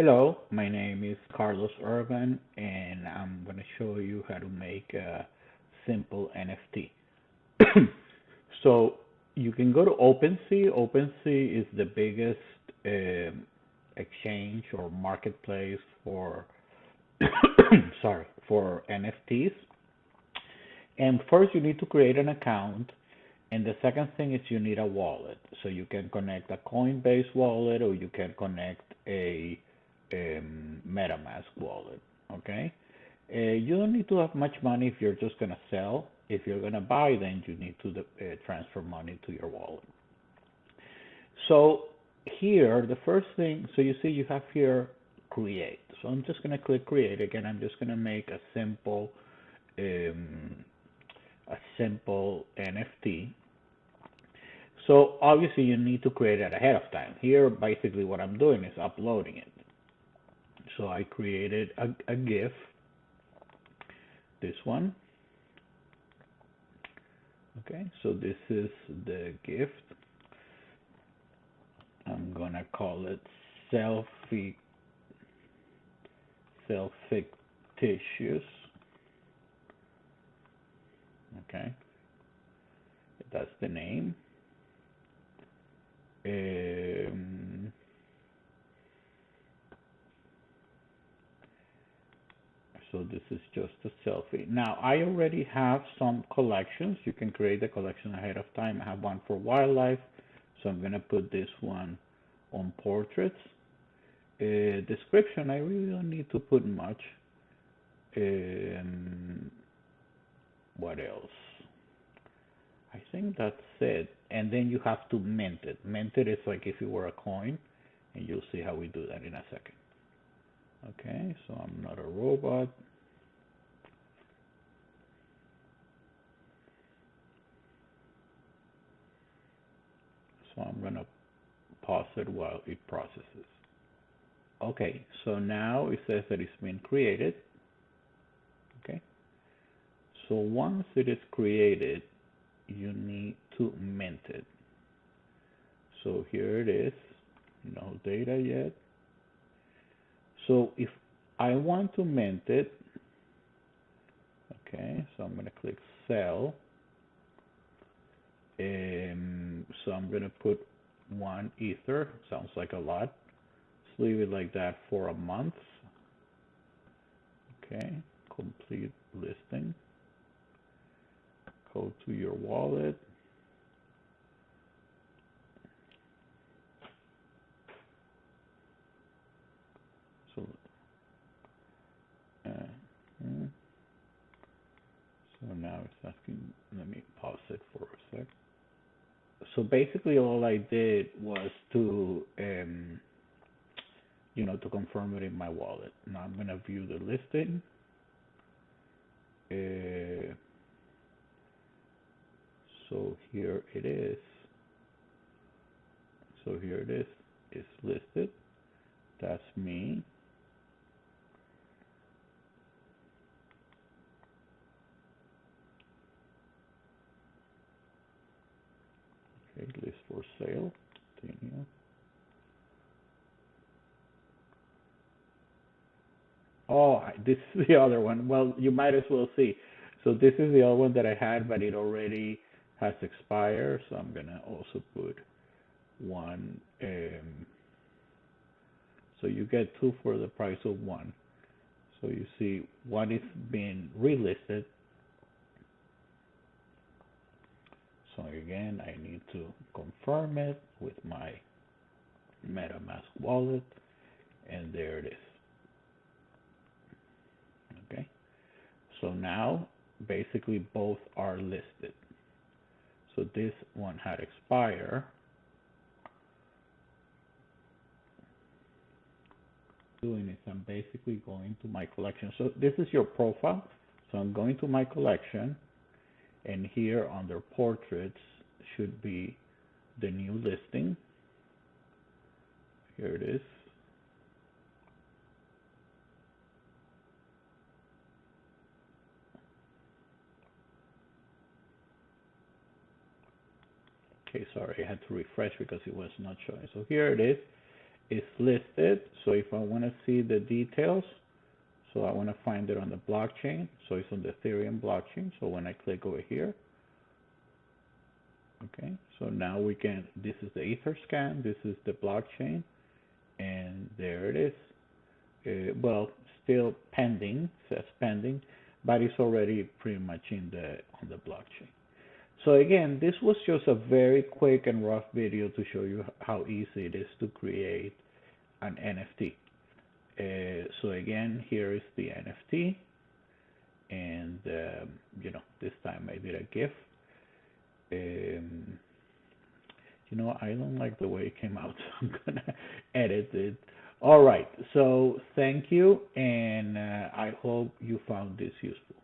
Hello, my name is Carlos Urban, and I'm going to show you how to make a simple NFT. So you can go to OpenSea. OpenSea is the biggest exchange or marketplace for sorry, for NFTs. And first, you need to create an account. And the second thing is you need a wallet. So you can connect a Coinbase wallet or you can connect a MetaMask wallet. Okay. You don't need to have much money if you're just gonna sell. If you're gonna buy, then you need to transfer money to your wallet. So here, the first thing, so you see you have here create. So I'm just gonna click create again. I'm just gonna make um, a simple NFT. So obviously you need to create it ahead of time. Here, basically what I'm doing is uploading it. So I created a GIF, this one. Okay, so this is the gift. I'm gonna call it selfie, self-fictitious. Okay, that's the name. Um, so this is just a selfie. Now I already have some collections. You can create the collection ahead of time. I have one for wildlife, so I'm gonna put this one on portraits. Description, I really don't need to put much. Um, what else? I think that's it. And then you have to mint it. Mint it is like if it were a coin, and you'll see how we do that in a second. Okay, so I'm not a robot. So I'm gonna pause it while it processes. Okay, so now it says that it's been created. Okay, so once it is created, you need to mint it. So here it is, no data yet. So if I want to mint it, okay, so I'm going to click sell. So I'm going to put 1 Ether, sounds like a lot. Let's leave it like that for a month. Okay, complete listing. Go to your wallet. So, uh, hmm. So now it's asking, let me pause it for a sec. So basically all I did was to, to confirm it in my wallet. Now I'm going to view the listing. Uh, so here it is. So here it is. It's listed. That's me. Okay, list for sale. Continue. Oh, this is the other one. Well, you might as well see. So this is the other one that I had, but it already has expired. So I'm gonna also put one. So you get two for the price of one. So you see one is being relisted. So again, I need to confirm it with my MetaMask wallet, and there it is. Okay. So now basically both are listed. So this one had expired. Doing is I'm basically going to my collection. So this is your profile. So I'm going to my collection, and here under portraits should be the new listing. Here it is. Okay, sorry, I had to refresh because it was not showing. So here it is. is listed. So if I want to see the details, so I want to find it on the blockchain. So it's on the Ethereum blockchain. So when I click over here, okay, so now we can, this is the Etherscan, this is the blockchain, and there it is. Well, still pending, says pending, but it's already pretty much in the on the blockchain. So again, this was just a very quick and rough video to show you how easy it is to create an NFT. So again, here is the NFT, and this time I did a GIF. I don't like the way it came out, so I'm gonna edit it. All right, so thank you, and I hope you found this useful.